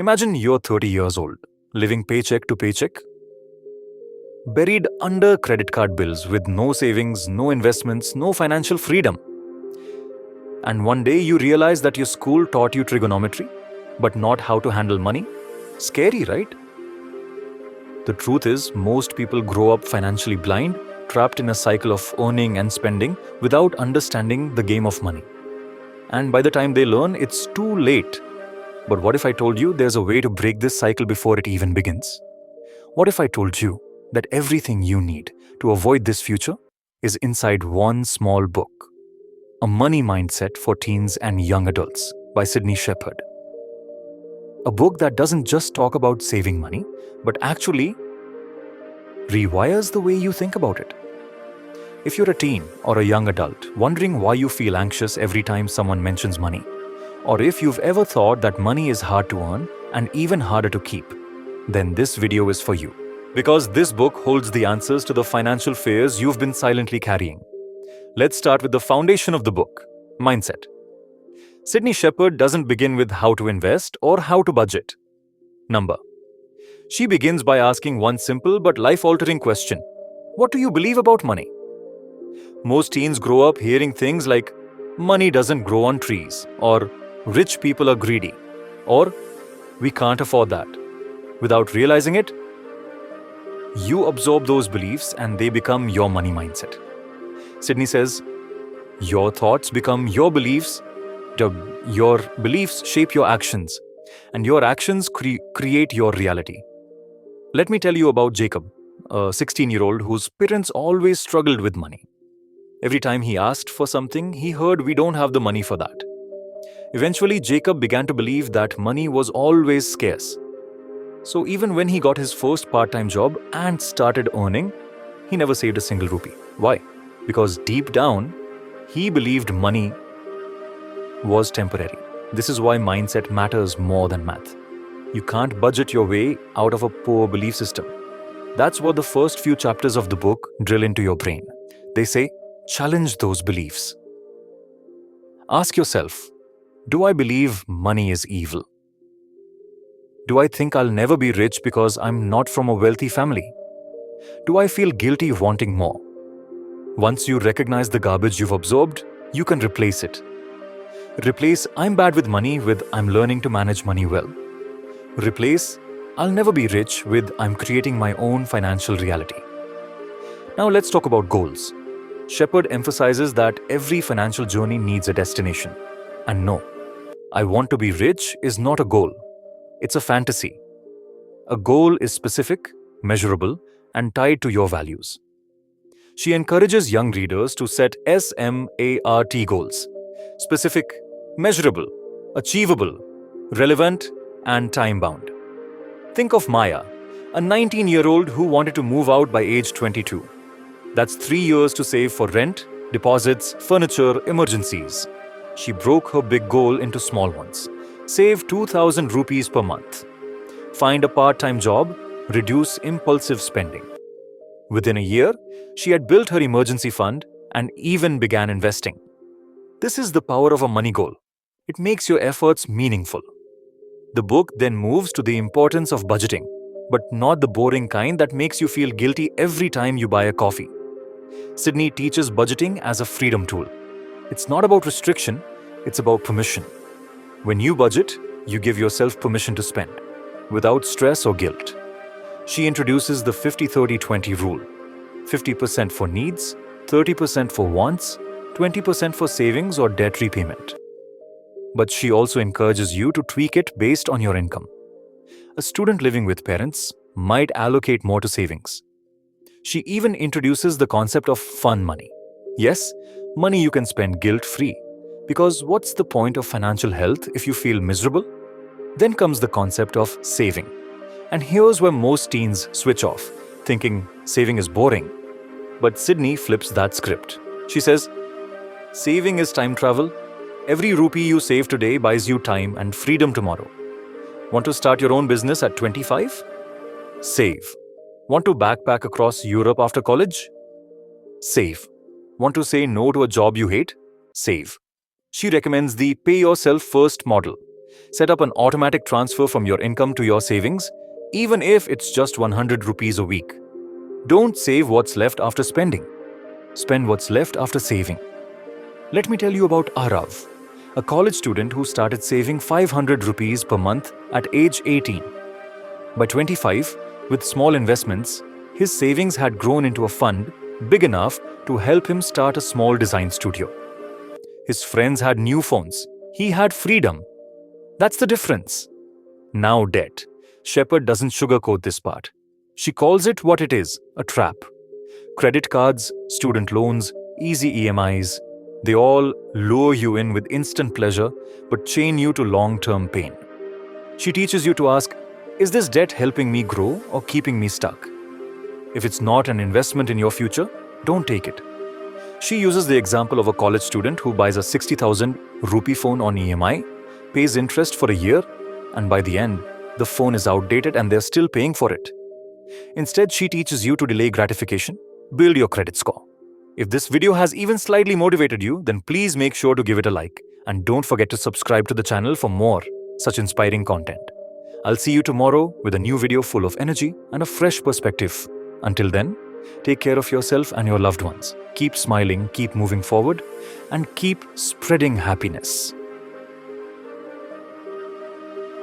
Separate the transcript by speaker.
Speaker 1: Imagine you're 30 years old, living paycheck to paycheck, buried under credit card bills with no savings, no investments, no financial freedom. And one day you realize that your school taught you trigonometry, but not how to handle money. Scary, right? The truth is, most people grow up financially blind, trapped in a cycle of earning and spending without understanding the game of money. And by the time they learn, it's too late. But what if I told you there's a way to break this cycle before it even begins? What if I told you that everything you need to avoid this future is inside one small book? A Money Mindset for Teens and Young Adults by Sydney Sheppard. A book that doesn't just talk about saving money, but actually rewires the way you think about it. If you're a teen or a young adult wondering why you feel anxious every time someone mentions money, or if you've ever thought that money is hard to earn and even harder to keep, then this video is for you. Because this book holds the answers to the financial fears you've been silently carrying. Let's start with the foundation of the book, mindset. Sydney Sheppard doesn't begin with how to invest or how to budget. Number. She begins by asking one simple but life-altering question. What do you believe about money? Most teens grow up hearing things like, money doesn't grow on trees, or rich people are greedy, or we can't afford that. Without realizing it, you absorb those beliefs and they become your money mindset. Sydney says, your thoughts become your beliefs, your beliefs shape your actions, and your actions create your reality. Let me tell you about Jacob, a 16-year-old whose parents always struggled with money. Every time he asked for something, he heard we don't have the money for that. Eventually, Jacob began to believe that money was always scarce. So even when he got his first part-time job and started earning, he never saved a single rupee. Why? Because deep down, he believed money was temporary. This is why mindset matters more than math. You can't budget your way out of a poor belief system. That's what the first few chapters of the book drill into your brain. They say, challenge those beliefs. Ask yourself, do I believe money is evil? Do I think I'll never be rich because I'm not from a wealthy family? Do I feel guilty wanting more? Once you recognize the garbage you've absorbed, you can replace it. Replace I'm bad with money with I'm learning to manage money well. Replace I'll never be rich with I'm creating my own financial reality. Now let's talk about goals. Sheppard emphasizes that every financial journey needs a destination. And no, I want to be rich is not a goal. It's a fantasy. A goal is specific, measurable, and tied to your values. She encourages young readers to set SMART goals: specific, measurable, achievable, relevant, and time-bound. Think of Maya, a 19-year-old who wanted to move out by age 22. That's 3 years to save for rent, deposits, furniture, emergencies. She broke her big goal into small ones. Save 2,000 rupees per month. Find a part-time job, reduce impulsive spending. Within a year, she had built her emergency fund and even began investing. This is the power of a money goal. It makes your efforts meaningful. The book then moves to the importance of budgeting, but not the boring kind that makes you feel guilty every time you buy a coffee. Sydney teaches budgeting as a freedom tool. It's not about restriction, it's about permission. When you budget, you give yourself permission to spend, without stress or guilt. She introduces the 50-30-20 rule. 50% for needs, 30% for wants, 20% for savings or debt repayment. But she also encourages you to tweak it based on your income. A student living with parents might allocate more to savings. She even introduces the concept of fun money. Yes, money you can spend guilt-free. Because what's the point of financial health if you feel miserable? Then comes the concept of saving. And here's where most teens switch off, thinking saving is boring. But Sydney flips that script. She says, saving is time travel. Every rupee you save today buys you time and freedom tomorrow. Want to start your own business at 25? Save. Want to backpack across Europe after college? Save. Want to say no to a job you hate? Save. She recommends the pay yourself first model. Set up an automatic transfer from your income to your savings, even if it's just 100 rupees a week. Don't save what's left after spending. Spend what's left after saving. Let me tell you about Arav, a college student who started saving 500 rupees per month at age 18. By 25, with small investments, his savings had grown into a fund big enough to help him start a small design studio. His friends had new phones. He had freedom. That's the difference. Now debt. Sheppard doesn't sugarcoat this part. She calls it what it is, a trap. Credit cards, student loans, easy EMIs, they all lure you in with instant pleasure but chain you to long-term pain. She teaches you to ask, is this debt helping me grow or keeping me stuck? If it's not an investment in your future, don't take it. She uses the example of a college student who buys a 60,000 rupee phone on EMI, pays interest for a year, and by the end, the phone is outdated and they're still paying for it. Instead, she teaches you to delay gratification, build your credit score. If this video has even slightly motivated you, then please make sure to give it a like and don't forget to subscribe to the channel for more such inspiring content. I'll see you tomorrow with a new video full of energy and a fresh perspective. Until then, take care of yourself and your loved ones. Keep smiling, keep moving forward, and keep spreading happiness.